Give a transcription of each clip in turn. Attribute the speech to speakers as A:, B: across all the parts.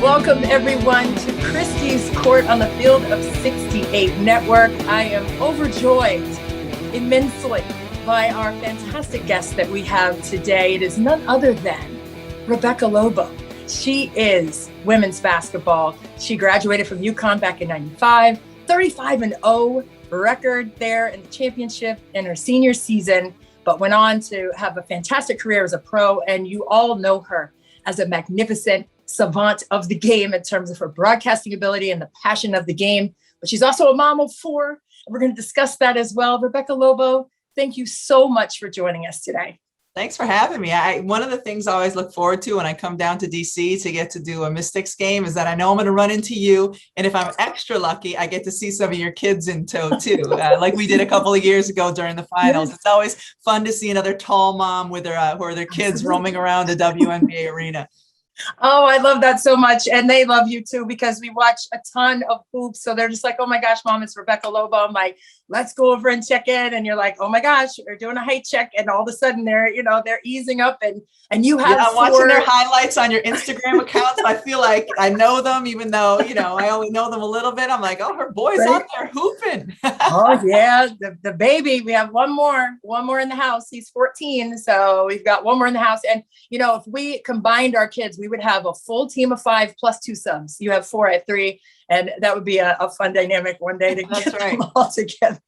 A: Welcome, everyone, to Christy's Court on the Field of 68 Network. I am overjoyed immensely by our fantastic guest that we have today. It is none other than Rebecca Lobo. She is women's basketball. She graduated from UConn back in 95, 35-0 record there in the championship in her senior season, but went on to have a fantastic career as a pro. And you all know her as a magnificent savant of the game in terms of her broadcasting ability and the passion of the game. But she's also a mom of four. And we're going to discuss that as well. Rebecca Lobo, thank you so much for joining us today.
B: Thanks for having me. One of the things I always look forward to when I come down to DC to get to do a Mystics game is that I know I'm going to run into you. And if I'm extra lucky, I get to see some of your kids in tow too, like we did a couple of years ago during the finals. Yes. It's always fun to see another tall mom with their kids roaming around the WNBA arena.
A: Oh, I love that so much. And they love you too, because we watch a ton of hoops. So they're just like, oh my gosh, Mom, it's Rebecca Lobo. I'm like, let's go over and check in. And you're like, oh my gosh, they're doing a height check. And all of a sudden they're easing up and you have
B: I'm watching their highlights on your Instagram accounts. I feel like I know them, even though, I only know them a little bit. I'm like, oh, her boy's out there hooping.
A: Oh yeah. The baby, we have one more in the house. He's 14. So we've got one more in the house. And, if we combined our kids, we would have a full team of 5 plus 2 subs. You have 4, I have 3. And that would be a fun dynamic one day to get them all together.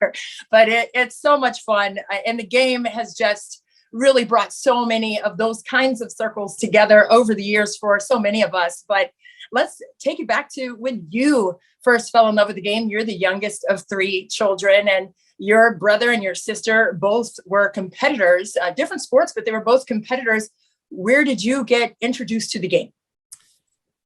A: But it's so much fun. And the game has just really brought so many of those kinds of circles together over the years for so many of us. But let's take it back to when you first fell in love with the game. You're the youngest of 3 children, and your brother and your sister both were competitors, different sports, but they were both competitors. Where did you get introduced to the game?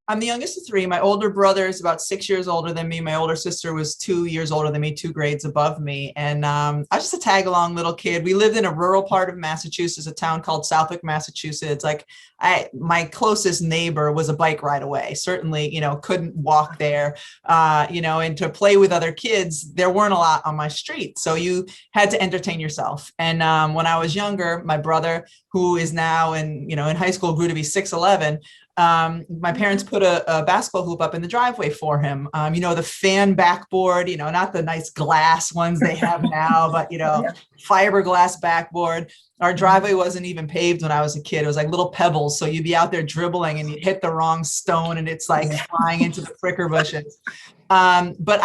B: I'm the youngest of 3. My older brother is about 6 years older than me. My older sister was 2 years older than me, 2 grades above me. And I was just a tag along little kid. We lived in a rural part of Massachusetts, a town called Southwick, Massachusetts. Like my closest neighbor was a bike ride away. Certainly, couldn't walk there, and to play with other kids, there weren't a lot on my street. So you had to entertain yourself. And when I was younger, my brother, who is now in high school, grew to be 6'11". My parents put a basketball hoop up in the driveway for him. The fan backboard, not the nice glass ones they have now, but, fiberglass backboard. Our driveway wasn't even paved when I was a kid. It was like little pebbles. So you'd be out there dribbling and you'd hit the wrong stone and it's like flying into the pricker bushes. But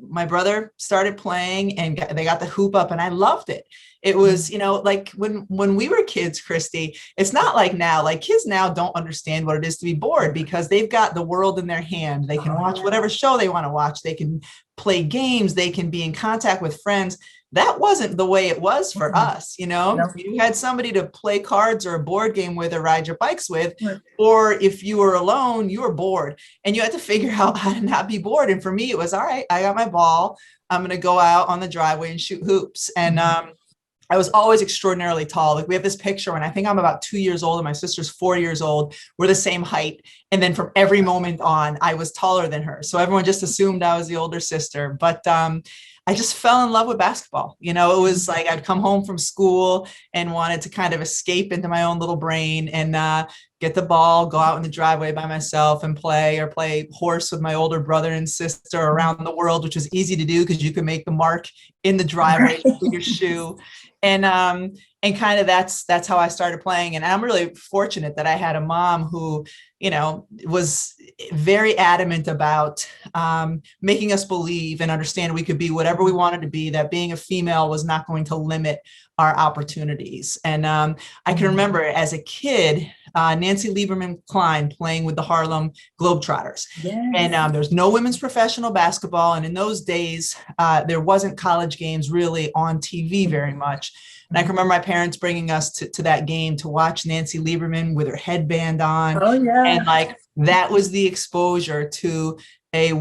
B: my brother started playing and they got the hoop up and I loved it. It was, like when we were kids, Christy, it's not like now, like kids now don't understand what it is to be bored because they've got the world in their hand. They can watch whatever show they want to watch. They can play games. They can be in contact with friends. That wasn't the way it was for us. You had somebody to play cards or a board game with or ride your bikes with, or if you were alone, you were bored and you had to figure out how to not be bored. And for me, it was, all right, I got my ball. I'm going to go out on the driveway and shoot hoops. And, I was always extraordinarily tall. Like we have this picture when I think I'm about 2 years old and my sister's 4 years old. We're the same height. And then from every moment on, I was taller than her. So everyone just assumed I was the older sister. But I just fell in love with basketball. It was like I'd come home from school and wanted to kind of escape into my own little brain and get the ball, go out in the driveway by myself and play horse with my older brother and sister around the world, which was easy to do because you could make the mark in the driveway with your shoe. And kind of that's how I started playing. And I'm really fortunate that I had a mom who, was very adamant about making us believe and understand we could be whatever we wanted to be, that being a female was not going to limit our opportunities. And I can remember as a kid, Nancy Lieberman Klein playing with the Harlem Globetrotters. Yes. And there's no women's professional basketball. And in those days, there wasn't college games really on TV very much. And I can remember my parents bringing us to that game to watch Nancy Lieberman with her headband on. Oh, yeah. And like that was the exposure to a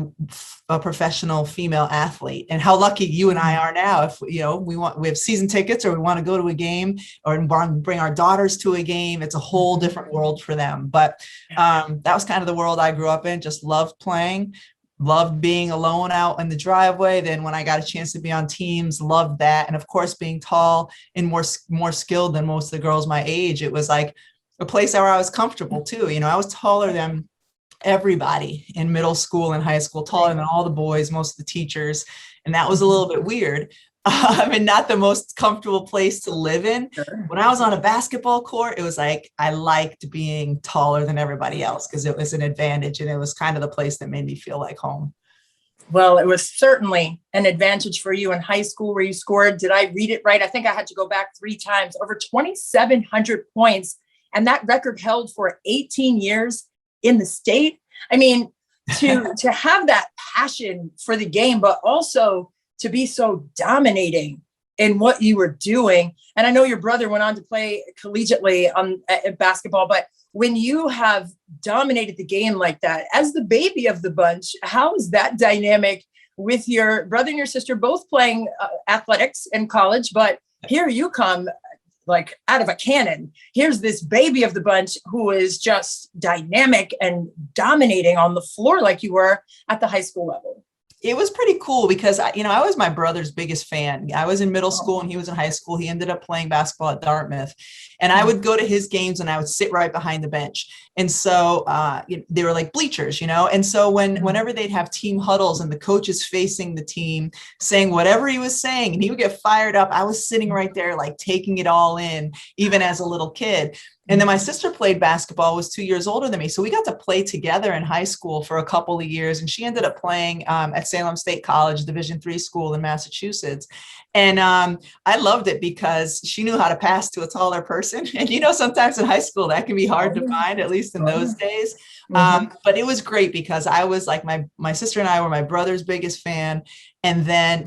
B: professional female athlete. And how lucky you and I are now if we have season tickets or we want to go to a game or want to bring our daughters to a game. It's a whole different world for them. But that was kind of the world I grew up in. Just loved playing. Loved being alone out in the driveway. Then when I got a chance to be on teams, loved that. And of course, being tall and more skilled than most of the girls my age, it was like a place where I was comfortable too. I was taller than everybody in middle school and high school, taller than all the boys, most of the teachers. And that was a little bit weird. And not the most comfortable place to live in.
A: Sure.
B: When I was on a basketball court, it was like, I liked being taller than everybody else because it was an advantage. And it was kind of the place that made me feel like home.
A: Well, it was certainly an advantage for you in high school where you scored. Did I read it right? I think I had to go back 3 times, over 2,700 points. And that record held for 18 years in the state. I mean, to have that passion for the game, but also to be so dominating in what you were doing. And I know your brother went on to play collegiately at basketball, but when you have dominated the game like that, as the baby of the bunch, how is that dynamic with your brother and your sister both playing athletics in college? But here you come like out of a cannon. Here's this baby of the bunch who is just dynamic and dominating on the floor like you were at the high school level.
B: It was pretty cool because, I was my brother's biggest fan. I was in middle school and he was in high school. He ended up playing basketball at Dartmouth, and I would go to his games and I would sit right behind the bench. And so they were like bleachers, and so whenever they'd have team huddles and the coach is facing the team saying whatever he was saying and he would get fired up, I was sitting right there, like taking it all in, even as a little kid. And then my sister played basketball, was 2 years older than me. So we got to play together in high school for a couple of years. And she ended up playing at Salem State College, Division III school in Massachusetts. And I loved it because she knew how to pass to a taller person. And, sometimes in high school, that can be hard to find, at least in those days. But it was great because I was like, my sister and I were my brother's biggest fans. And then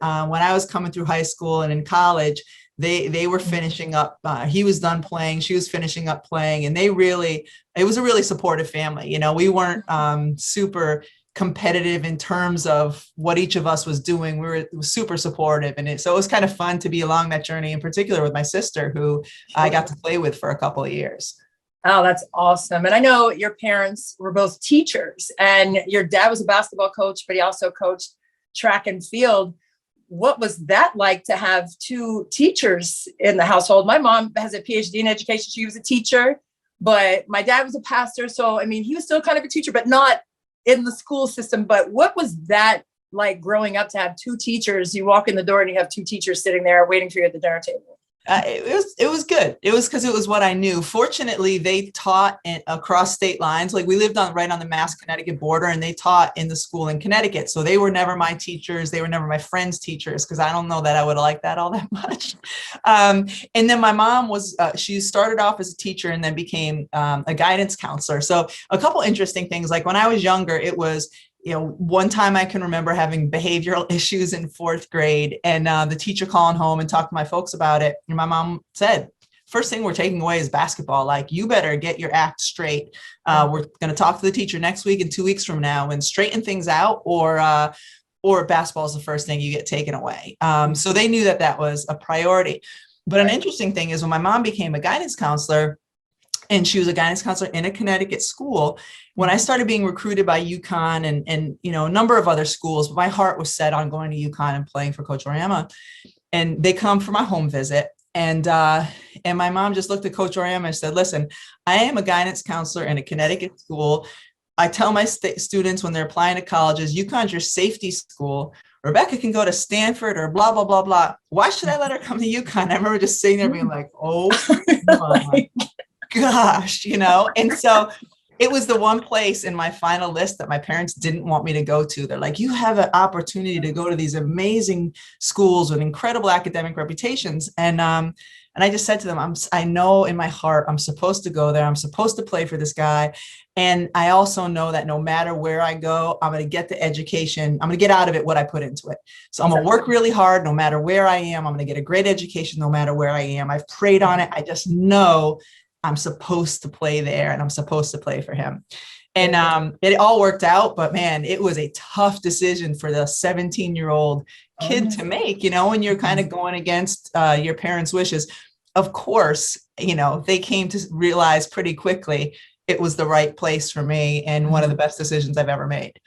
B: when I was coming through high school and in college, they were finishing up. He was done playing. She was finishing up playing. And it was a really supportive family. We weren't super competitive in terms of what each of us was doing. It was super supportive. So it was kind of fun to be along that journey, in particular with my sister, who I got to play with for a couple of years.
A: Oh, that's awesome. And I know your parents were both teachers, and your dad was a basketball coach, but he also coached track and field. What was that like to have 2 teachers in the household? My mom has a PhD in education. She was a teacher, but my dad was a pastor. So, he was still kind of a teacher, but not in the school system. But what was that like growing up to have 2 teachers? You walk in the door and you have 2 teachers sitting there waiting for you at the dinner table.
B: It was good. It was because it was what I knew. Fortunately, they taught across state lines. Like we lived right on the Mass-Connecticut border, and they taught in the school in Connecticut. So they were never my teachers. They were never my friends' teachers, because I don't know that I would have liked that all that much. And then my mom she started off as a teacher and then became a guidance counselor. So a couple interesting things, like when I was younger, it was, one time I can remember having behavioral issues in 4th grade, and the teacher calling home and talking to my folks about it. And my mom said, first thing we're taking away is basketball. Like, you better get your act straight. We're going to talk to the teacher next week and 2 weeks from now and straighten things out, or basketball is the first thing you get taken away. So they knew that was a priority. But an interesting thing is when my mom became a guidance counselor, and she was a guidance counselor in a Connecticut school, when I started being recruited by UConn and a number of other schools, but my heart was set on going to UConn and playing for Coach Orama. And they come for my home visit. And my mom just looked at Coach Orama and said, listen, I am a guidance counselor in a Connecticut school. I tell my students when they're applying to colleges, UConn's your safety school. Rebecca can go to Stanford or blah, blah, blah, blah. Why should I let her come to UConn? I remember just sitting there being like, oh my gosh, and so it was the one place in my final list that my parents didn't want me to go to. They're like, you have an opportunity to go to these amazing schools with incredible academic reputations. And I just said to them, I know in my heart, I'm supposed to go there. I'm supposed to play for this guy. And I also know that no matter where I go, I'm going to get the education. I'm going to get out of it what I put into it. So I'm going to work really hard no matter where I am. I'm going to get a great education no matter where I am. I've prayed on it. I just know I'm supposed to play there and I'm supposed to play for him. And it all worked out, but man, it was a tough decision for the 17-year-old kid to make, when you're kind of going against your parents' wishes. Of course, they came to realize pretty quickly it was the right place for me and one of the best decisions I've ever made.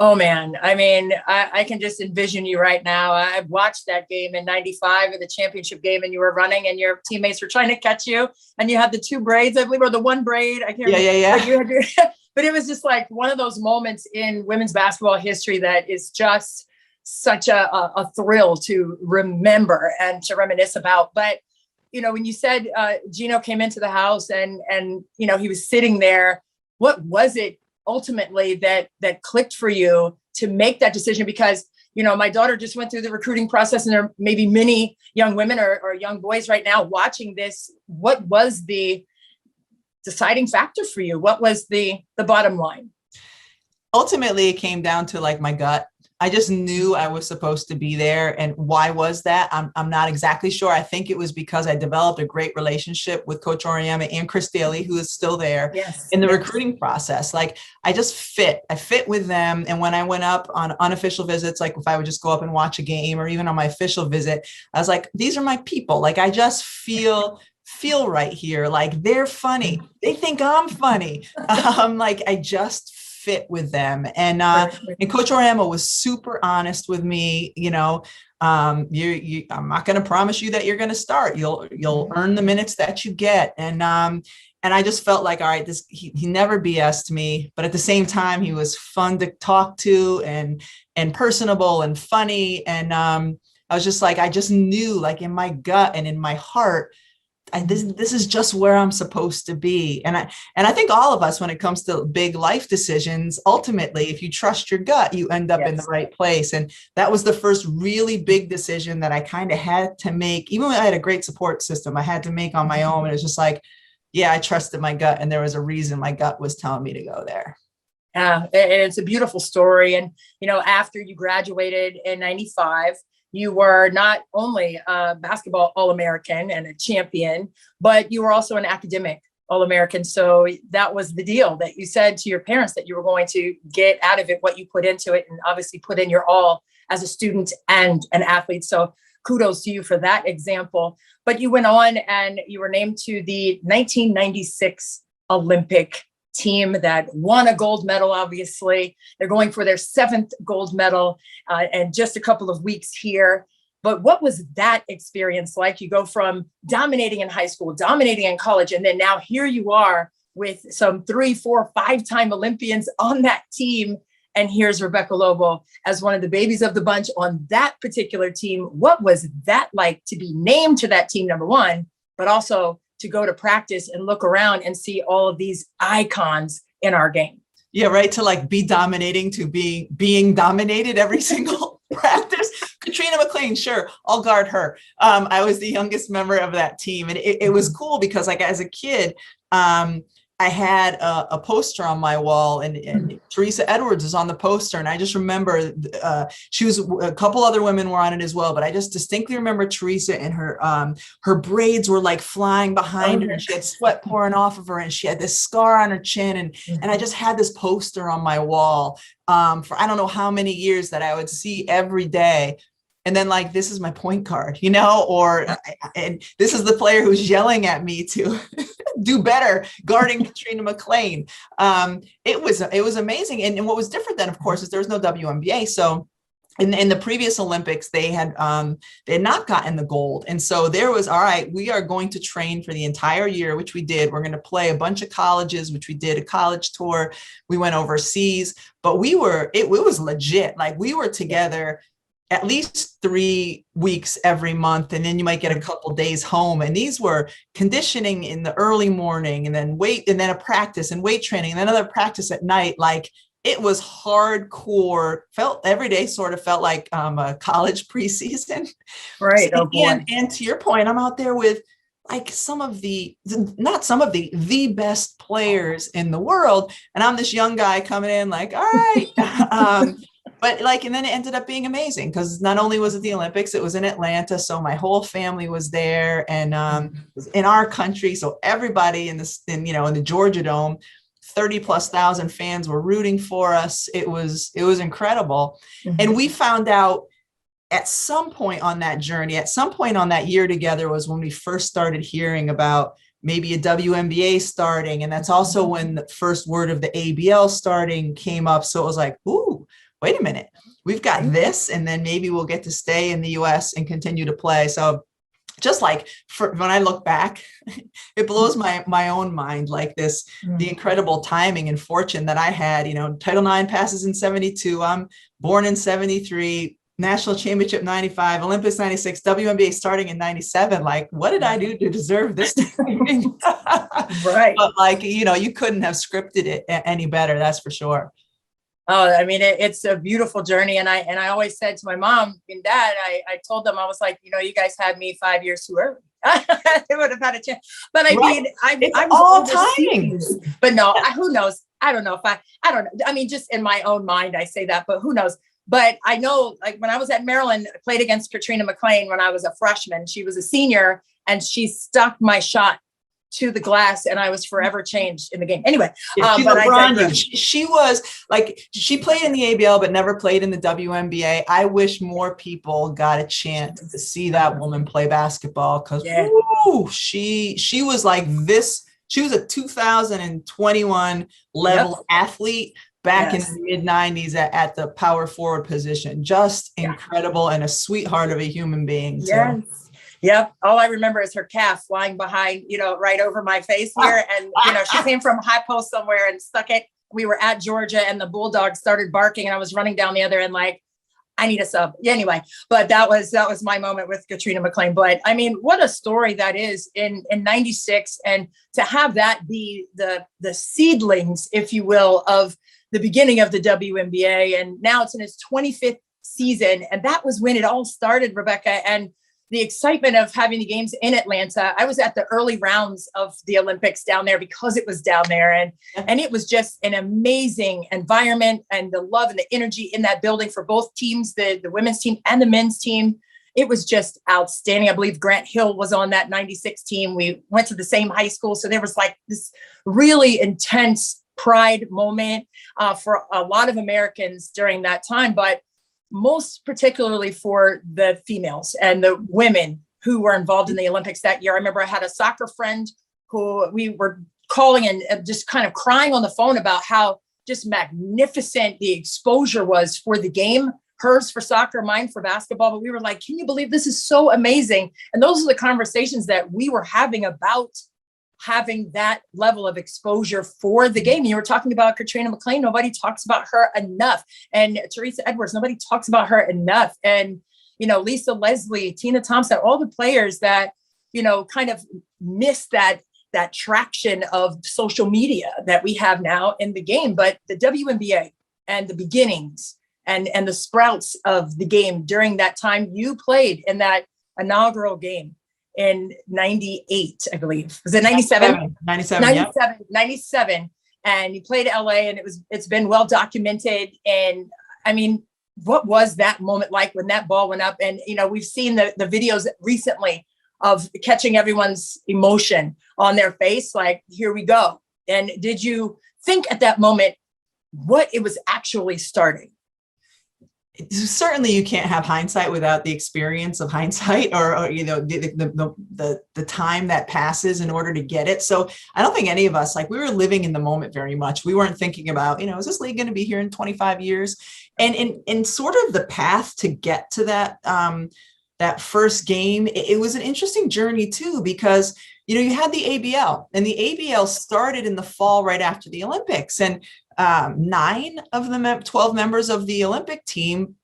A: Oh man, I mean, I can just envision you right now. I've watched that game in '95 of the championship game, and you were running, and your teammates were trying to catch you, and you had the two braids, I believe, or the one braid. I can't
B: Yeah,
A: remember.
B: yeah,
A: But
B: yeah.
A: but it was just like one of those moments in women's basketball history that is just such a thrill to remember and to reminisce about. But when you said Gino came into the house and he was sitting there, what was it ultimately that clicked for you to make that decision? Because my daughter just went through the recruiting process, and there may be many young women or young boys right now watching this. What was the deciding factor for you? What was the bottom line?
B: Ultimately, it came down to like my gut. I just knew I was supposed to be there. And why was that? I'm not exactly sure. I think it was because I developed a great relationship with Coach Oriema and Christy, who is still there in the recruiting process. Like I fit with them. And when I went up on unofficial visits, like if I would just go up and watch a game, or even on my official visit, I was like, these are my people. Like I just feel right here. Like they're funny. They think I'm funny. Like I just fit with them. And Coach Oriema was super honest with me. I'm not going to promise you that you're going to start. You'll earn the minutes that you get. And I just felt like, all right, he never BS'd me, but at the same time, he was fun to talk to and personable and funny. And I was just like, I just knew, like in my gut and in my heart, this is just where I'm supposed to be. And I think all of us, when it comes to big life decisions, ultimately, if you trust your gut, you end up in the right place. And that was the first really big decision that I kind of had to make. Even when I had a great support system, I had to make on my own. And it was just like, yeah, I trusted my gut. And there was a reason my gut was telling me to go there.
A: And it's a beautiful story. And, after you graduated in '95, you were not only a basketball All-American and a champion, but you were also an academic All-American. So that was the deal that you said to your parents, that you were going to get out of it what you put into it, and obviously put in your all as a student and an athlete. So kudos to you for that example. But you went on and you were named to the 1996 Olympic team that won a gold medal. Obviously, they're going for their 7th gold medal and just a couple of weeks here. But what was that experience like? You go from dominating in high school, dominating in college, and then now here you are with some 3, 4, 5-time Olympians on that team. And here's Rebecca Lobo as one of the babies of the bunch on that particular team. What was that like to be named to that team, number one, but also to go to practice and look around and see all of these icons in our game?
B: Yeah, right. To like be dominating to being dominated every single practice. Katrina McLean, sure, I'll guard her. I was the youngest member of that team. And it was cool because like as a kid, I had a poster on my wall, and Teresa Edwards is on the poster. And I just remember she was, a couple other women were on it as well, but I just distinctly remember Teresa, and her braids were like flying behind her, and she had sweat pouring off of her, and she had this scar on her chin. And I just had this poster on my wall for I don't know how many years that I would see every day. And then like, this is my point guard, and this is the player who's yelling at me to do better guarding Katrina McLean. It was amazing. And what was different then, of course, is there was no WNBA. So in the previous Olympics, they had not gotten the gold. And so there was, all right, we are going to train for the entire year, which we did. We're going to play a bunch of colleges, which we did a college tour. We went overseas, but it was legit. Like we were together at least 3 weeks every month. And then you might get a couple days home. And these were conditioning in the early morning, and then a practice and weight training, and then another practice at night. Like it was hardcore. Every day sort of felt like a college preseason.
A: Right. Oh, boy.
B: And to your point, I'm out there with like the best players in the world. And I'm this young guy coming in like, all right. But like, and then it ended up being amazing because not only was it the Olympics, it was in Atlanta. So my whole family was there, and it was in our country. So everybody in the Georgia Dome, 30,000+ fans were rooting for us. It was incredible. Mm-hmm. And we found out at some point on that journey, at some point on that year together was when we first started hearing about maybe a WNBA starting. And that's also when the first word of the ABL starting came up. So it was like, ooh, wait a minute, we've got this, and then maybe we'll get to stay in the US and continue to play. So just like when I look back, it blows my own mind, like the incredible timing and fortune that I had. Title IX passes in 72. I'm born in 73, national championship 95, Olympics 96, WNBA starting in 97. Like, what did I do to deserve this timing?
A: Right.
B: But you couldn't have scripted it any better. That's for sure.
A: Oh, I mean, it's a beautiful journey. And I always said to my mom and dad, I told them, I was like, you guys had me 5 years too early. They would have had a chance. But I mean, I was
B: all timing.
A: But no, who knows? I don't know if I don't know. I mean, just in my own mind, I say that, but who knows? But I know, like, when I was at Maryland, I played against Katrina McLean when I was a freshman. She was a senior, and she stuck my shot to the glass, and I was forever changed in the game. Anyway,
B: but she was like, she played in the ABL, but never played in the WNBA. I wish more people got a chance to see that woman play basketball, because she was like this. She was a 2021 level athlete back in the mid 90s at the power forward position. Just incredible, and a sweetheart of a human being.
A: Yes. Yep. All I remember is her calf flying behind, right over my face here. And, she came from high post somewhere and stuck it. We were at Georgia, and the Bulldogs started barking, and I was running down the other end like, I need a sub. Anyway, but that was my moment with Katrina McLean. But I mean, what a story that is in 96. And to have that be the seedlings, if you will, of the beginning of the WNBA. And now it's in its 25th season. And that was when it all started, Rebecca. And the excitement of having the games in Atlanta. I was at the early rounds of the Olympics down there because it was down there. And it was just an amazing environment, and the love and the energy in that building for both teams, the women's team and the men's team. It was just outstanding. I believe Grant Hill was on that 96 team. We went to the same high school. So there was like this really intense pride moment for a lot of Americans during that time. But most particularly for the females and the women who were involved in the Olympics that year. I remember I had a soccer friend who we were calling and just kind of crying on the phone about how just magnificent the exposure was for the game, hers for soccer, mine for basketball. But we were like, can you believe this is so amazing? And those are the conversations that we were having about having that level of exposure for the game. You were talking about Katrina McLean. Nobody talks about her enough. And Teresa Edwards, nobody talks about her enough. And, Lisa Leslie, Tina Thompson, all the players that, kind of missed that traction of social media that we have now in the game. But the WNBA and the beginnings and the sprouts of the game during that time, you played in that inaugural game in 98, I believe. Was it 97? 97. And you played LA, and it's been well documented. And I mean, what was that moment like when that ball went up? And, we've seen the videos recently of catching everyone's emotion on their face, like, here we go. And did you think at that moment what it was actually starting?
B: Certainly you can't have hindsight without the experience of hindsight, or the time that passes in order to get it. So I don't think any of us, like, we were living in the moment very much. We weren't thinking about, is this league going to be here in 25 years? And in sort of the path to get to that first game, it was an interesting journey too, because you had the ABL, and the ABL started in the fall right after the Olympics, and 9 of the 12 members of the Olympic team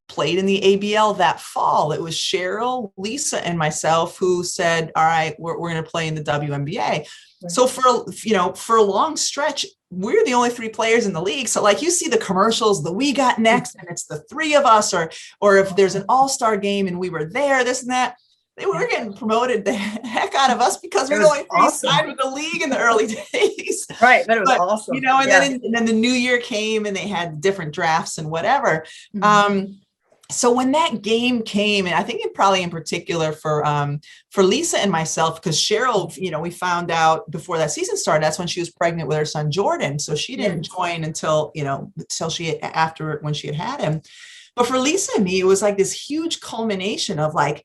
B: played in the ABL that fall. It was Cheryl, Lisa, and myself who said, all right, we're going to play in the WNBA. Right. So for a long stretch, we're the only 3 players in the league. So like, you see the commercials, the We Got Next, and it's the 3 of us, or if there's an all-star game and we were there, this and that. They were getting promoted the heck out of us because we were only 3 signed with the league in the early days.
A: Right. That was awesome.
B: And then the new year came, and they had different drafts and whatever. Mm-hmm. So when that game came, and I think it probably in particular for Lisa and myself, because Cheryl, we found out before that season started, that's when she was pregnant with her son, Jordan. So she didn't join until when she had him. But for Lisa and me, it was like this huge culmination of like,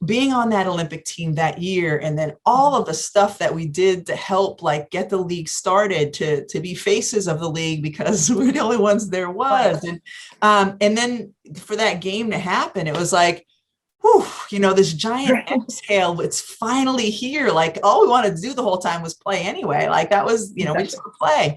B: being on that Olympic team that year, and then all of the stuff that we did to help like get the league started, to be faces of the league because we're the only ones there was. And then for that game to happen, it was like, whew, this giant exhale, it's finally here. Like all we wanted to do the whole time was play anyway. Like that was, we just want to play.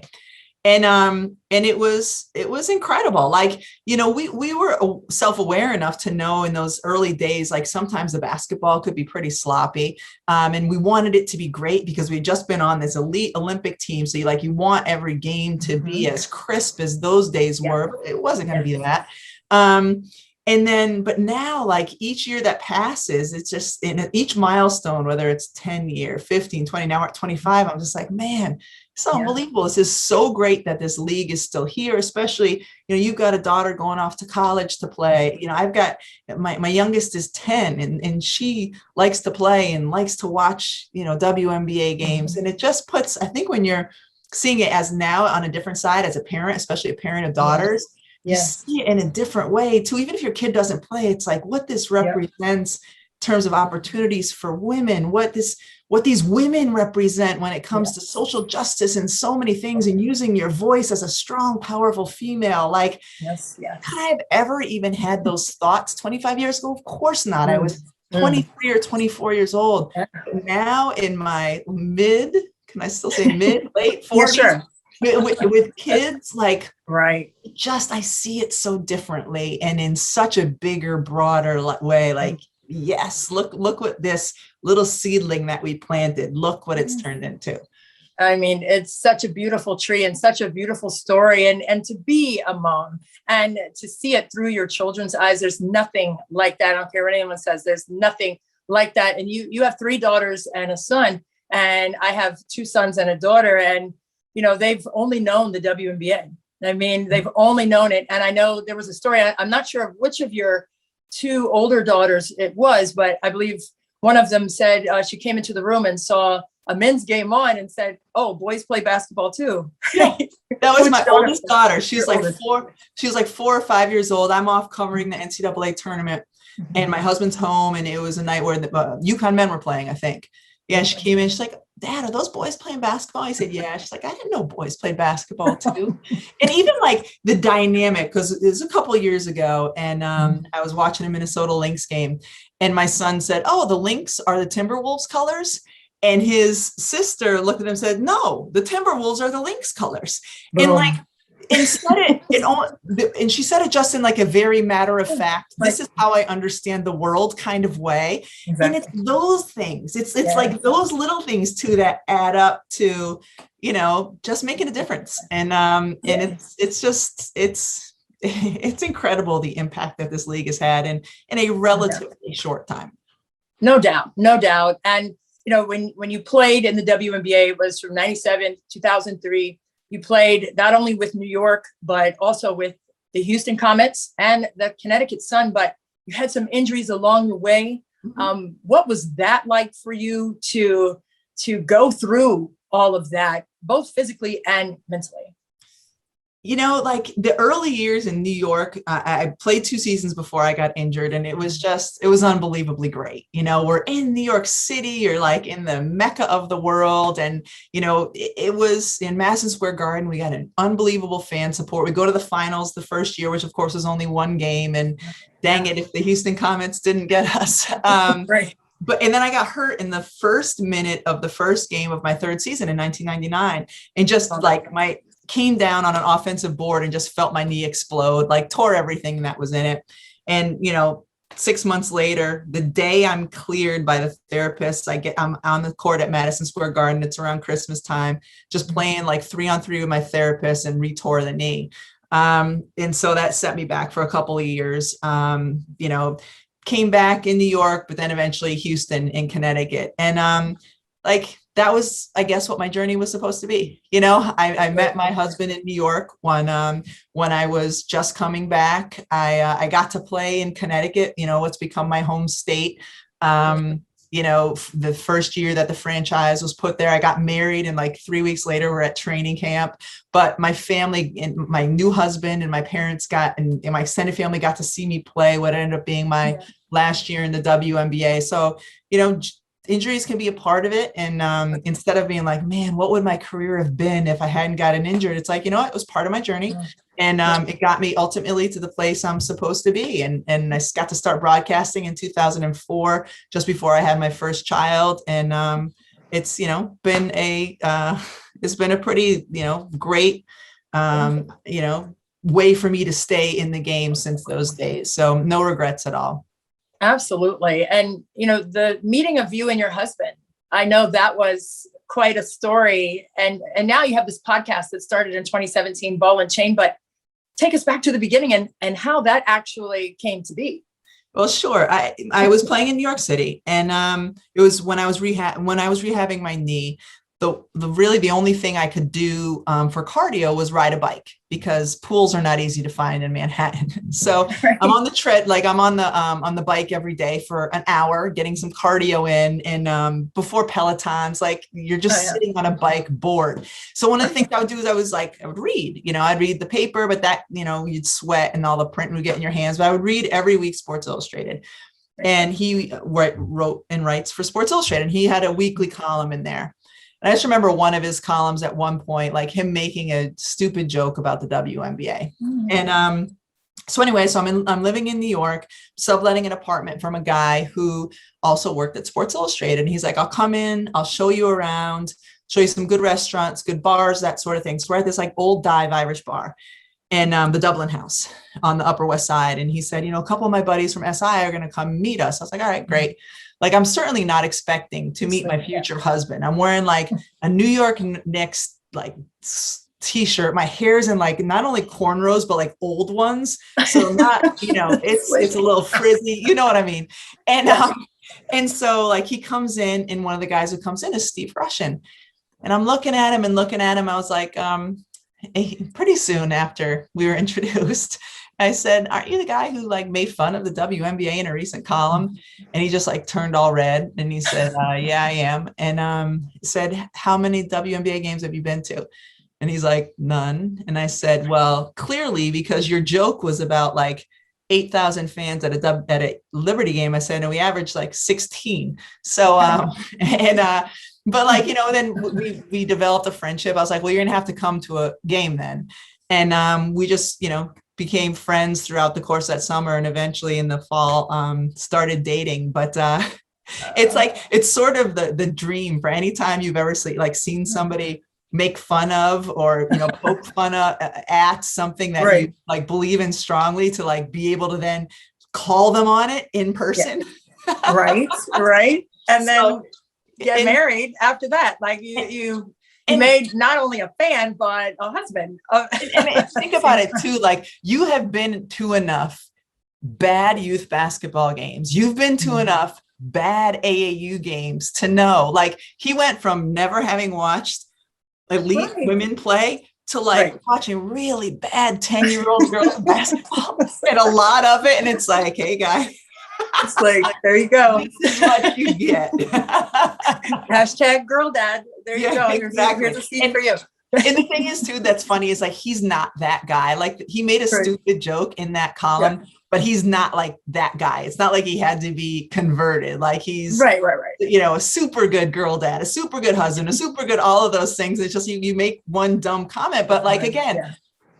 B: And it was incredible. Like, we were self-aware enough to know in those early days, like sometimes the basketball could be pretty sloppy. And we wanted it to be great because we'd just been on this elite Olympic team. So you want every game to be as crisp as those days were, but it wasn't going to be that. But now, like each year that passes, it's just in each milestone, whether it's 10 year, 15, 20, now we're at 25, I'm just like, man, it's unbelievable. This is so great that this league is still here, especially, you've got a daughter going off to college to play. I've got my youngest is 10 and she likes to play and likes to watch, WNBA games. And it just puts, I think when you're seeing it as now on a different side as a parent, especially a parent of daughters, you see it in a different way too. Even if your kid doesn't play, it's like what this represents in terms of opportunities for women, what these women represent when it comes to social justice and so many things, and using your voice as a strong, powerful female. Like, could I have ever even had those thoughts 25 years ago? Of course not. I was 23 or 24 years old. But now in my late 40s, with kids, like, I see it so differently and in such a bigger, broader way. Like, yes, look what this little seedling that we planted, look what it's turned into.
A: I mean, it's such a beautiful tree and such a beautiful story. And to be a mom and to see it through your children's eyes, there's nothing like that. I don't care what anyone says, there's nothing like that. And you have 3 daughters and a son, and I have 2 sons and a daughter, and they've only known the WNBA. I mean, they've only known it. And I know there was a story, I'm not sure of which of your 2 older daughters it was, but I believe one of them said she came into the room and saw a men's game on and said, "Oh, boys play basketball too."
B: That was my oldest daughter. She's like 4. She was like 4 or 5 years old. I'm off covering the NCAA tournament, and my husband's home, and it was a night where the UConn men were playing, I think. Yeah, she came in. She's like, "Dad, are those boys playing basketball?" I said, "Yeah." She's like, "I didn't know boys played basketball too." And even like the dynamic, because it was a couple of years ago, and I was watching a Minnesota Lynx game, and my son said, "Oh, the Lynx are the Timberwolves colors." And his sister looked at him and said, "No, the Timberwolves are the Lynx colors." And like, and said it, and she said it just in like a very matter of fact, this is how I understand the world kind of way. And it's those things, it's like those little things too that add up to, just making a difference. And it's incredible the impact that this league has had in a relatively short time.
A: No doubt. And when you played in the WNBA, it was from 97 to 2003. You played not only with New York, but also with the Houston Comets and the Connecticut Sun, but you had some injuries along the way. What was that like for you to go through all of that, both physically and mentally?
B: Like the early years in New York, I played 2 seasons before I got injured, and it was unbelievably great. We're in New York City, you're like in the Mecca of the world. And, it was in Madison Square Garden. We got an unbelievable fan support. We go to the finals the first year, which of course was only 1 game. And dang it, if the Houston Comets didn't get us. And then I got hurt in the first minute of the first game of my 3rd season in 1999. And just came down on an offensive board and just felt my knee explode, like tore everything that was in it. And, 6 months later, the day I'm cleared by the therapist, I'm on the court at Madison Square Garden. It's around Christmas time, just playing like 3-on-3 with my therapist, and retore the knee. And so that set me back for a couple of years. Came back in New York, but then eventually Houston and Connecticut. And that was, I guess, what my journey was supposed to be. I met my husband in New York when I was just coming back. I got to play in Connecticut, what's become my home state. the first year that the franchise was put there. I got married and like 3 weeks later we're at training camp. But my family and my new husband and my parents and my extended family got to see me play what ended up being my last year in the WNBA. So, injuries can be a part of it. And instead of being like, man, what would my career have been if I hadn't gotten injured? It's like, it was part of my journey. And it got me ultimately to the place I'm supposed to be. And I got to start broadcasting in 2004, just before I had my first child. And it's, been it's been a pretty, great, way for me to stay in the game since those days. So no regrets at all.
A: Absolutely. And, the meeting of you and your husband, I know that was quite a story. And now you have this podcast that started in 2017, Ball and Chain, but take us back to the beginning and how that actually came to be.
B: Well, sure. I was playing in New York City, and it was when I was rehabbing my knee. The only thing I could do for cardio was ride a bike, because pools are not easy to find in Manhattan. So I'm on the I'm on the bike every day for an hour, getting some cardio in. And before Pelotons, you're just sitting on a bike bored. So one of the things I would do is I would read. I'd read the paper, but that you'd sweat and all the print would get in your hands. But I would read every week Sports Illustrated. And he wrote and writes for Sports Illustrated, and he had a weekly column in there. And I just remember one of his columns at one point, him making a stupid joke about the WNBA. And so anyway, I'm living in New York, subletting an apartment from a guy who also worked at Sports Illustrated. And he's like, I'll come in, I'll show you around, show you some good restaurants, good bars, that sort of thing. So we're at this old dive Irish bar in the Dublin House on the Upper West Side. And he said, a couple of my buddies from SI are going to come meet us. I was like, all right, great. I'm certainly not expecting to meet my future husband. I'm wearing a New York Knicks t-shirt. My hair's in not only cornrows, but old ones. So not, it's a little frizzy, you know what I mean? And so he comes in, and one of the guys who comes in is Steve Rushin. And I'm looking at him. I was like, pretty soon after we were introduced, I said, aren't you the guy who made fun of the WNBA in a recent column? And he just turned all red, and he said, yeah, I am. And said, how many WNBA games have you been to? And he's like, none. And I said, well, clearly, because your joke was about 8,000 fans at a Liberty game. I said, no, we averaged 16. So, but then we developed a friendship. I was like, well, you're gonna have to come to a game then. And we just, became friends throughout the course of that summer, and eventually in the fall started dating. But it's sort of the dream for any time you've ever seen somebody make fun of or poke fun at something that you believe in strongly, to be able to then call them on it in person.
A: Right And then get married after that. You made not only a fan, but a husband.
B: And think about it too. You have been to enough bad youth basketball games. You've been to enough bad AAU games to know, he went from never having watched elite women play to watching really bad 10-year-old girls basketball, and a lot of it. And it's hey guy,
A: it's there you go.
B: This is what you get.
A: Hashtag girl dad. There you go.
B: Exactly.
A: Here's a seed for you.
B: And the thing is too, that's funny is he's not that guy. He made a stupid joke in that column, but he's not that guy. It's not he had to be converted. He's
A: right.
B: A super good girl dad, a super good husband, a super good, all of those things. It's just, you make one dumb comment, but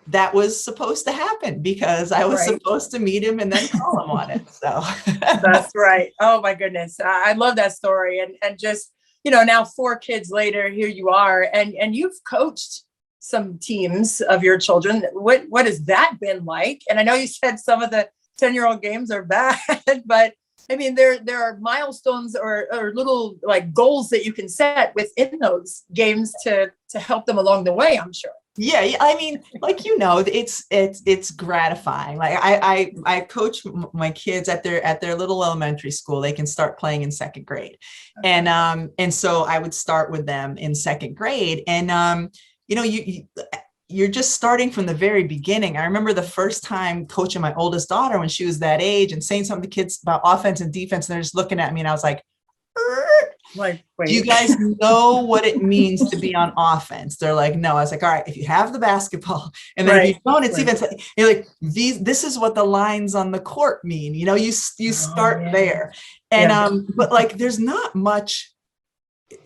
B: that was supposed to happen because I was supposed to meet him and then call him on it. So
A: that's right. Oh my goodness. I love that story. And just, now 4 kids later, here you are, and you've coached some teams of your children. What has that been like? And I know you said some of the 10-year-old games are bad, but I mean, there are milestones or little goals that you can set within those games to help them along the way, I'm sure.
B: Yeah, I mean, it's gratifying. I coach my kids at their little elementary school. They can start playing in 2nd grade, and so I would start with them in 2nd grade, and you're just starting from the very beginning. I remember the first time coaching my oldest daughter when she was that age and saying something to kids about offense and defense, and they're just looking at me, and I was like,
A: Like,
B: Do you
A: wait.
B: guys know what it means to be on offense? They're like, no. I was like, all right, if you have the basketball, and then if you
A: Right.
B: don't, it's
A: Right.
B: even, you're like, this is what the lines on the court mean. You know, you
A: Oh,
B: start
A: yeah.
B: there. And,
A: Yeah.
B: but like, there's not much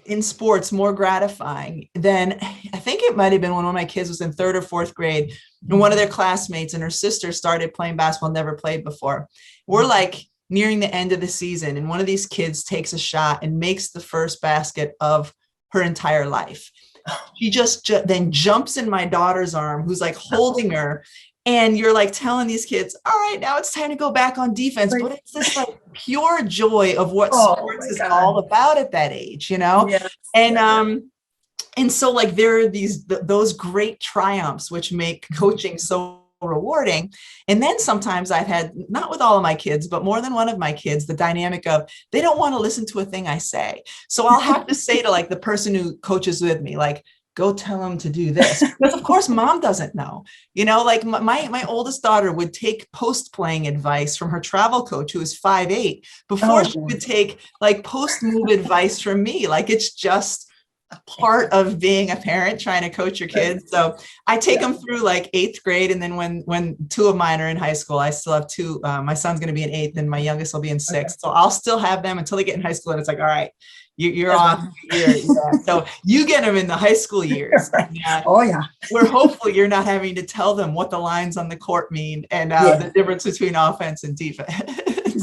B: in sports more gratifying than, I think it might've been when one of my kids was in third or fourth grade, and one of their classmates and her sister started playing basketball, never played before. We're like nearing the end of the season, and one of these kids takes a shot and makes the first basket of her entire life. She just then jumps in my daughter's arm, who's like holding her. And you're like telling these kids, all right, now it's time to go back on defense.
A: Like,
B: But it's this like pure joy of what
A: oh
B: sports
A: my
B: is
A: God.
B: all about at that age, you know?
A: Yes.
B: And
A: Yes.
B: and so like there are those great triumphs which make coaching so rewarding. And then sometimes I've had, not with all of my kids, but more than one of my kids, the dynamic of they don't want to listen to a thing I say. So I'll have to say to like the person who coaches with me, like, go tell them to do this. Because of course mom doesn't know, you know, like my oldest daughter would take post playing advice from her travel coach, who is 5'8", before
A: Oh,
B: she
A: boy.
B: would take like post move advice from me. Like it's just part of being a parent trying to coach your kids. So I take them through like 8th grade. And then when two of mine are in high school, I still have two, my son's going to be in 8th and my youngest will be in 6th. So I'll still have them until they get in high school. And it's like, all right, you're off. Yeah. So you get them in the high school years. And,
A: Oh, yeah.
B: we're hopeful you're not having to tell them what the lines on the court mean and the difference between offense and defense.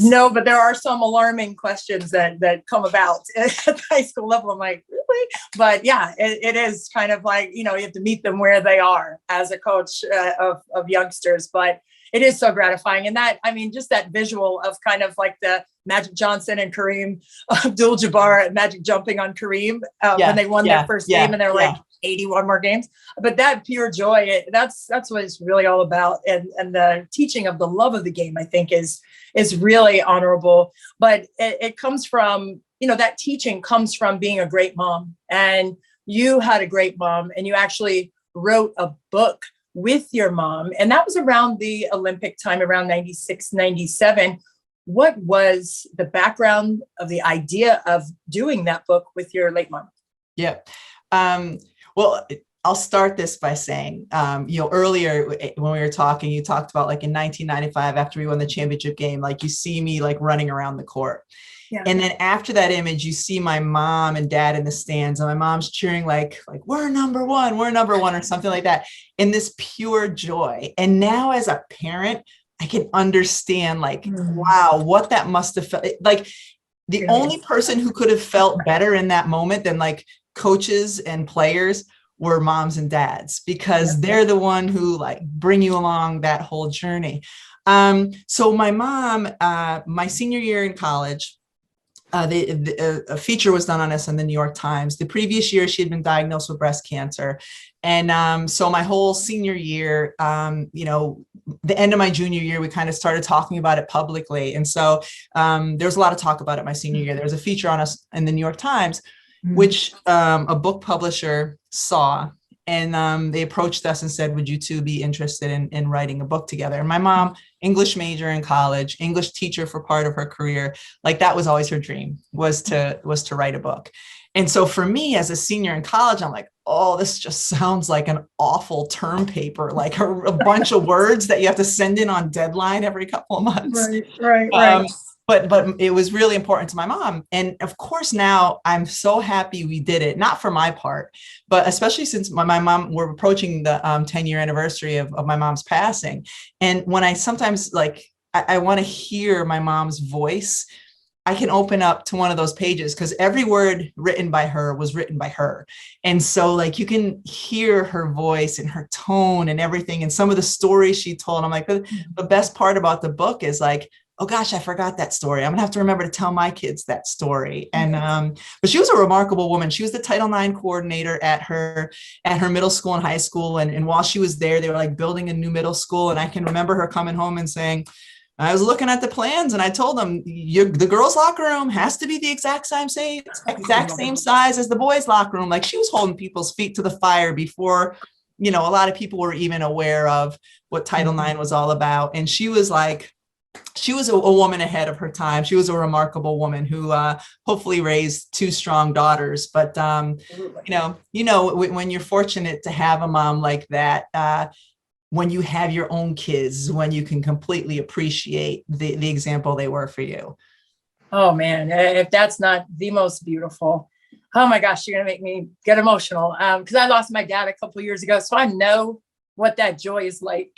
A: No, but there are some alarming questions that come about at the high school level. I'm like, really? But yeah, it is kind of like, you have to meet them where they are as a coach of youngsters. But it is so gratifying. And that, I mean, just that visual of kind of like the Magic Johnson and Kareem Abdul-Jabbar and Magic jumping on Kareem when they won their first game, and they're like 81 more games. But that pure joy, that's what it's really all about. And the teaching of the love of the game, I think, is really honorable. But it comes from, that teaching comes from being a great mom. And you had a great mom, and you actually wrote a book with your mom. And that was around the Olympic time, around 96, 97. What was the background of the idea of doing that book with your late mom?
B: Yeah. Well, I'll start this by saying, earlier when we were talking, you talked about like in 1995, after we won the championship game, like you see me like running around the court. Yeah. And then after that image, you see my mom and dad in the stands, and my mom's cheering like we're number one, or something like that, in this pure joy. And now as a parent, I can understand like, wow, what that must have felt like. The only person who could have felt better in that moment than like coaches and players were moms and dads, because they're the one who like bring you along that whole journey. So my mom, my senior year in college, a feature was done on us in the New York Times. The previous year, she had been diagnosed with breast cancer. And so my whole senior year, the end of my junior year, we kind of started talking about it publicly. And so there was a lot of talk about it my senior year. There was a feature on us in the New York Times, which a book publisher saw. And they approached us and said, would you two be interested in writing a book together? And my mom, English major in college, English teacher for part of her career, like that was always her dream, was to write a book. And so for me as a senior in college, I'm like, oh, this just sounds like an awful term paper, like a bunch of words that you have to send in on deadline every couple of months.
A: Right.
B: But it was really important to my mom. And of course, now I'm so happy we did it, not for my part, but especially since my mom, we're approaching the 10-year anniversary of my mom's passing. And when I sometimes I want to hear my mom's voice, I can open up to one of those pages, because every word written by her was written by her. And so like you can hear her voice and her tone and everything. And some of the stories she told, I'm like, the best part about the book is like, oh gosh, I forgot that story. I'm gonna have to remember to tell my kids that story. And but she was a remarkable woman. She was the Title IX coordinator at her middle school and high school. And while she was there, they were like building a new middle school. And I can remember her coming home and saying, I was looking at the plans and I told them, the girls' locker room has to be the exact same size as the boys' locker room. Like she was holding people's feet to the fire before, a lot of people were even aware of what Title IX was all about. And she was like, she was a woman ahead of her time. She was a remarkable woman who hopefully raised two strong daughters. But when you're fortunate to have a mom like that, when you have your own kids, when you can completely appreciate the example they were for you.
A: Oh man, if that's not the most beautiful. Oh my gosh, you're gonna make me get emotional. Because I lost my dad a couple of years ago, so I know what that joy is like.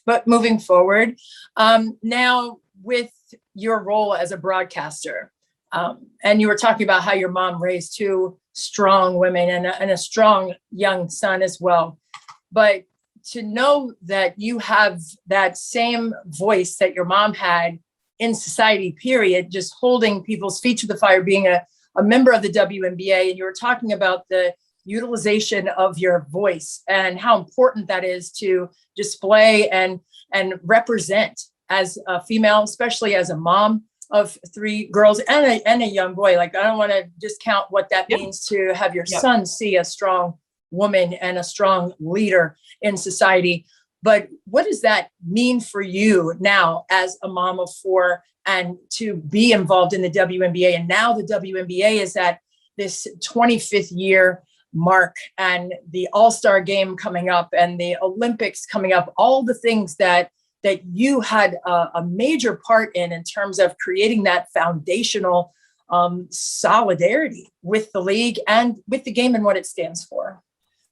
A: But moving forward, now with your role as a broadcaster, and you were talking about how your mom raised two strong women and a strong young son as well. But to know that you have that same voice that your mom had in society, period, just holding people's feet to the fire, being a member of the WNBA, and you were talking about the utilization of your voice and how important that is to display and represent as a female, especially as a mom of three girls and a young boy. Like, I don't want to discount what that means to have your son see a strong woman and a strong leader in society. But what does that mean for you now as a mom of four and to be involved in the WNBA? And now the WNBA is at this 25th year mark, and the All-Star game coming up and the Olympics coming up, all the things that you had a major part in terms of creating that foundational solidarity with the league and with the game and what it stands for.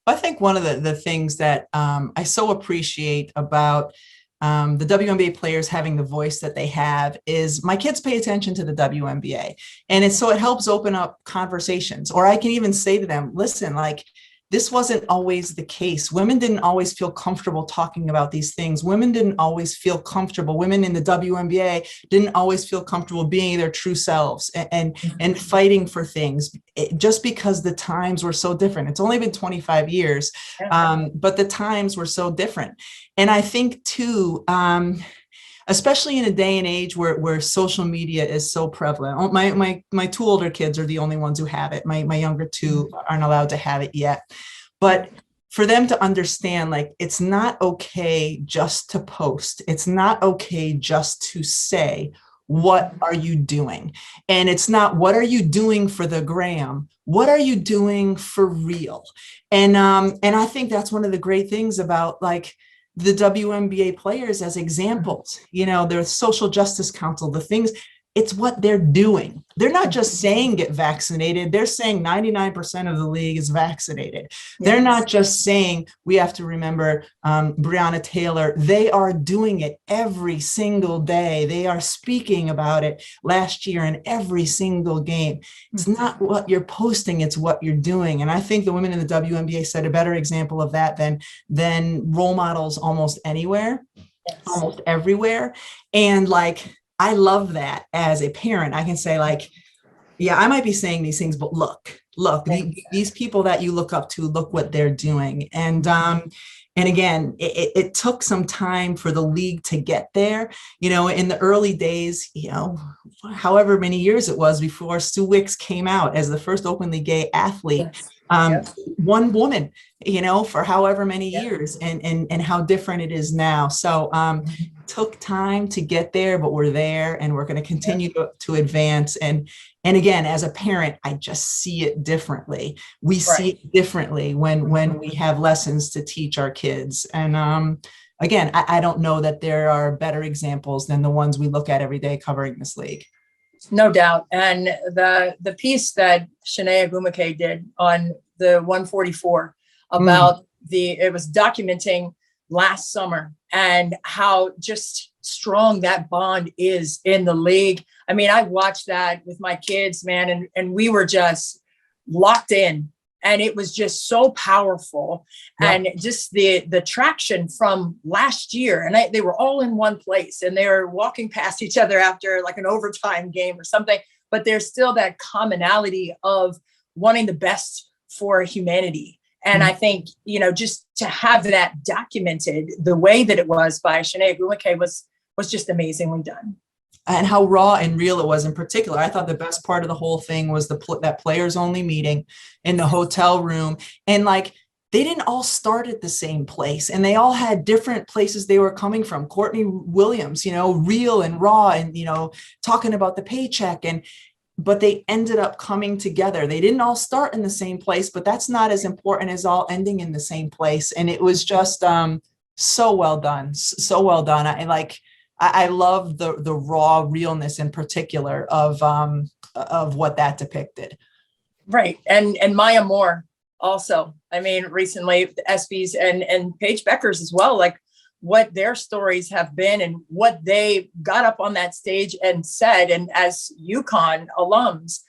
B: I think one of the things that I so appreciate about the WNBA players having the voice that they have is my kids pay attention to the WNBA. And it helps open up conversations. Or I can even say to them, listen, like, this wasn't always the case. Women didn't always feel comfortable talking about these things. Women didn't always feel comfortable. Women in the WNBA didn't always feel comfortable being their true selves and fighting for things, just because the times were so different. It's only been 25 years, but the times were so different. And I think too, especially in a day and age where social media is so prevalent. My two older kids are the only ones who have it. My younger two aren't allowed to have it yet. But for them to understand, like, it's not okay just to post. It's not okay just to say, what are you doing? And it's not, what are you doing for the gram? What are you doing for real? And I think that's one of the great things about, like, the WNBA players as examples, their social justice council, the things, it's what they're doing. They're not just saying get vaccinated. They're saying 99% of the league is vaccinated. Yes. They're not just saying we have to remember Breonna Taylor. They are doing it every single day. They are speaking about it last year in every single game. It's not what you're posting, it's what you're doing. And I think the women in the WNBA set a better example of that than role models almost anywhere, almost everywhere. And like, I love that as a parent. I can say, like, yeah, I might be saying these things, but look, these people that you look up to, look what they're doing. And again, it took some time for the league to get there. In the early days, however many years it was before Sue Wicks came out as the first openly gay athlete. One woman, for however many years, and how different it is now. So took time to get there, but we're there, and we're going to continue to advance. And again, as a parent, I just see it differently. We see it differently when we have lessons to teach our kids. And again, I don't know that there are better examples than the ones we look at every day covering this league.
A: No doubt. And the piece that Shanae Agumake did on the 144 about it was documenting last summer and how just strong that bond is in the league. I mean, I watched that with my kids, man, and we were just locked in, and it was just so powerful. And just the traction from last year, and they were all in one place, and they were walking past each other after like an overtime game or something, but there's still that commonality of wanting the best for humanity. And I think, just to have that documented the way that it was by Shanae Agumake was just amazingly done.
B: And how raw and real it was. In particular, I thought the best part of the whole thing was that players only meeting in the hotel room. And like, they didn't all start at the same place, and they all had different places they were coming from. Courtney Williams, real and raw, and, talking about the paycheck, but they ended up coming together. They didn't all start in the same place, but that's not as important as all ending in the same place. And it was just so well done. So well done. I love the raw realness in particular of what that depicted.
A: Right. And Maya Moore also, I mean, recently the ESPYs and Paige Beckers as well, like what their stories have been and what they got up on that stage and said. And as UConn alums,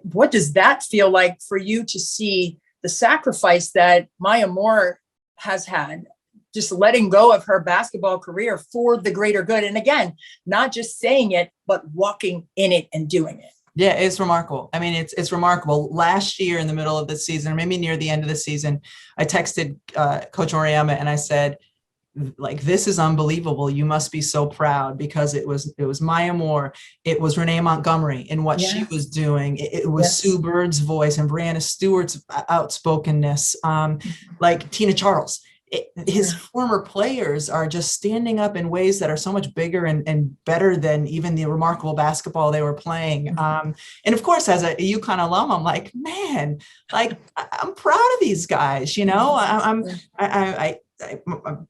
A: what does that feel like for you to see the sacrifice that Maya Moore has had, just letting go of her basketball career for the greater good? And again, not just saying it, but walking in it and doing it.
B: Yeah, it's remarkable. I mean, it's remarkable. Last year in the middle of the season, or maybe near the end of the season, I texted Coach Oriama and I said, like, this is unbelievable. You must be so proud, because it was Maya Moore. It was Renee Montgomery and what she was doing. It was Sue Bird's voice and Brianna Stewart's outspokenness, like Tina Charles. His former players are just standing up in ways that are so much bigger and better than even the remarkable basketball they were playing. And of course, as a UConn alum, I'm like, man, like, I'm proud of these guys. I'm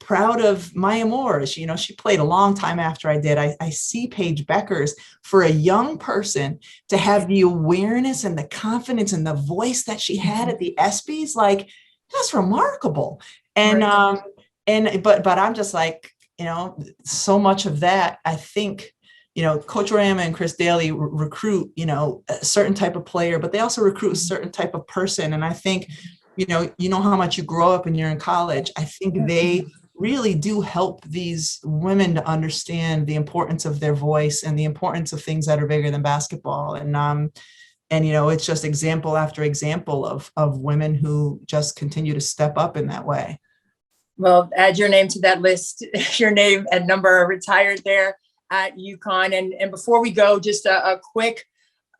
B: proud of Maya Moore. She played a long time after I did. I see Paige Beckers, for a young person to have the awareness and the confidence and the voice that she had at the ESPYs, like, that's remarkable. And, but I'm just like, so much of that, I think, Coach Oriama and Chris Daly recruit, a certain type of player, but they also recruit a certain type of person. And I think, how much you grow up and you're in college. I think they really do help these women to understand the importance of their voice and the importance of things that are bigger than basketball. And it's just example after example of women who just continue to step up in that way.
A: Well, add your name to that list. Your name and number are retired there at UConn. And before we go, just a quick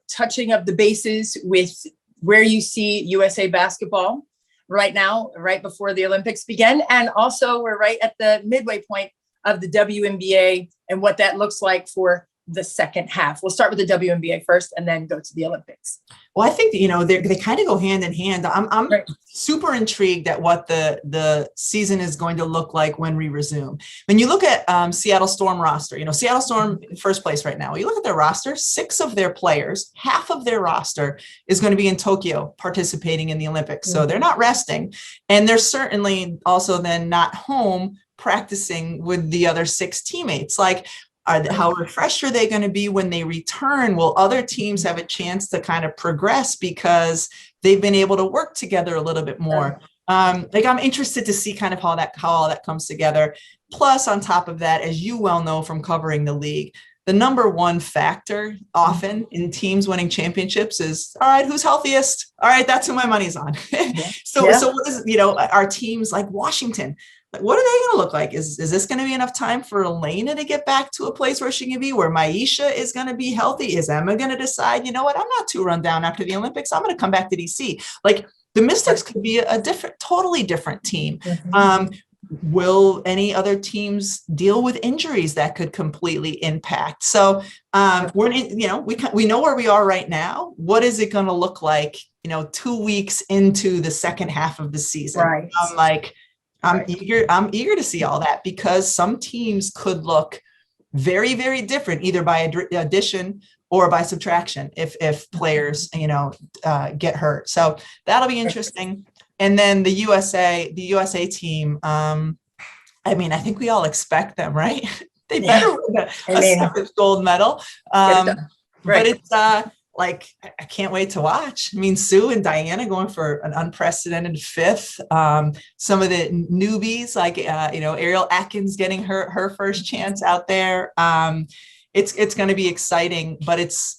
A: touching of the bases with where you see USA basketball right now, right before the Olympics begin. And also we're right at the midway point of the WNBA and what that looks like for the second half. We'll start with the WNBA first and then go to the Olympics.
B: Well, I think, they kind of go hand in hand. I'm super intrigued at what the season is going to look like when we resume. When you look at Seattle Storm roster, Seattle Storm in first place right now. You look at their roster, 6 of their players, half of their roster is going to be in Tokyo participating in the Olympics. So they're not resting. And they're certainly also then not home practicing with the other 6 teammates. Like, how refreshed are they going to be when they return? Will other teams have a chance to kind of progress because they've been able to work together a little bit more? I'm interested to see kind of how all that comes together. Plus, on top of that, as you well know from covering the league, the number one factor often in teams winning championships is, all right, who's healthiest? All right, that's who my money's on. So what is, our teams like Washington, what are they going to look like? Is this going to be enough time for Elena to get back to a place where she can be, where Maisha is going to be healthy? Is Emma going to decide, I'm not too run down after the Olympics, I'm going to come back to DC? Like, the Mystics could be a totally different team. Will any other teams deal with injuries that could completely impact? So we know where we are right now. What is it going to look like, 2 weeks into the second half of the season?
A: Right.
B: I'm eager to see all that, because some teams could look very, very different, either by addition or by subtraction, if players, get hurt. So that'll be interesting. And then the USA team, I think we all expect them, right? They better win a 7th gold medal. But it's I can't wait to watch. Sue and Diana going for an unprecedented 5th. Some of the newbies, like, Ariel Atkins getting her first chance out there. It's going to be exciting, but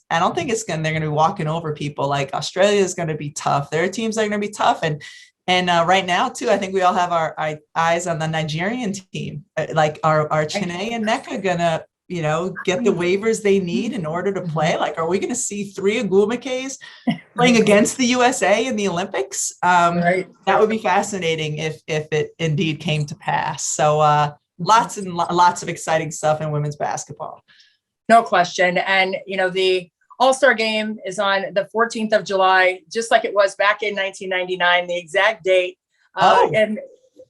B: I don't think they're going to be walking over people. Like, Australia is going to be tough. Their teams are going to be tough. And right now too, I think we all have our eyes on the Nigerian team. Like, our Chiney and Nneka gonna, get the waivers they need in order to play? Like, are we going to see 3 Agumakays playing against the USA in the Olympics?
A: Right.
B: That would be fascinating if it indeed came to pass. So lots and lots of exciting stuff in women's basketball.
A: No question. And, the All-Star game is on the 14th of July, just like it was back in 1999, the exact date. And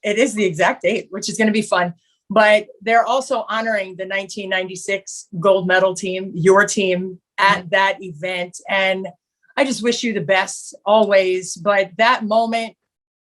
A: it is the exact date, which is going to be fun. But they're also honoring the 1996 gold medal team, your team, at that event. And I just wish you the best always. But that moment,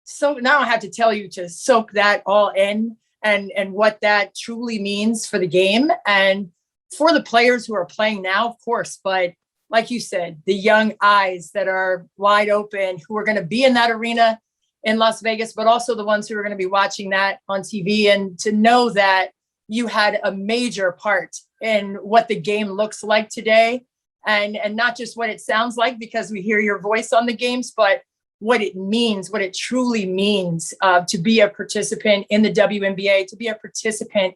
A: so now I have to tell you to soak that all in and what that truly means for the game and for the players who are playing now, of course. But like you said, the young eyes that are wide open, who are going to be in that arena in Las Vegas, but also the ones who are going to be watching that on TV, and to know that you had a major part in what the game looks like today, and not just what it sounds like because we hear your voice on the games, but what it means, what it truly means to be a participant in the WNBA, to be a participant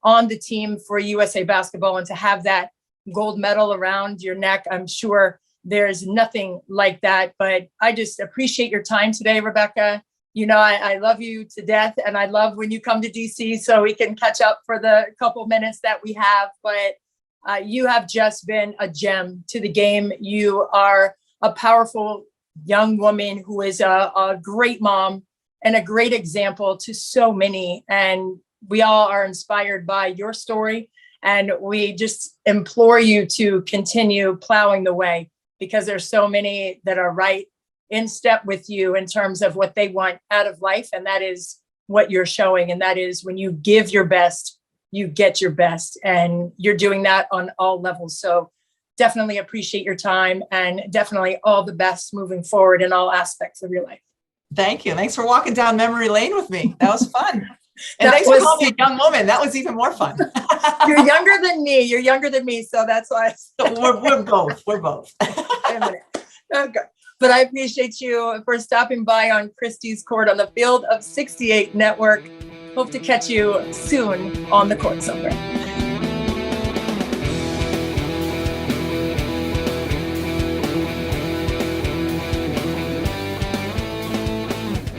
A: on the team for USA Basketball, and to have that gold medal around your neck. I'm sure there's nothing like that, but I just appreciate your time today, Rebecca. I love you to death, and I love when you come to DC so we can catch up for the couple minutes that we have. But you have just been a gem to the game. You are a powerful young woman who is a great mom and a great example to so many. And we all are inspired by your story. And we just implore you to continue plowing the way, because there's so many that are right in step with you in terms of what they want out of life. And that is what you're showing. And that is when you give your best, you get your best. And you're doing that on all levels. So definitely appreciate your time, and definitely all the best moving forward in all aspects of your life.
B: Thank you. Thanks for walking down memory lane with me. That was fun. And thanks for calling me a young woman. That was even more fun.
A: You're younger than me. You're younger than me. So that's why.
B: We're both. We're both.
A: Okay. But I appreciate you for stopping by on Christy's Court on the Field of 68 Network. Hope to catch you soon on the court somewhere.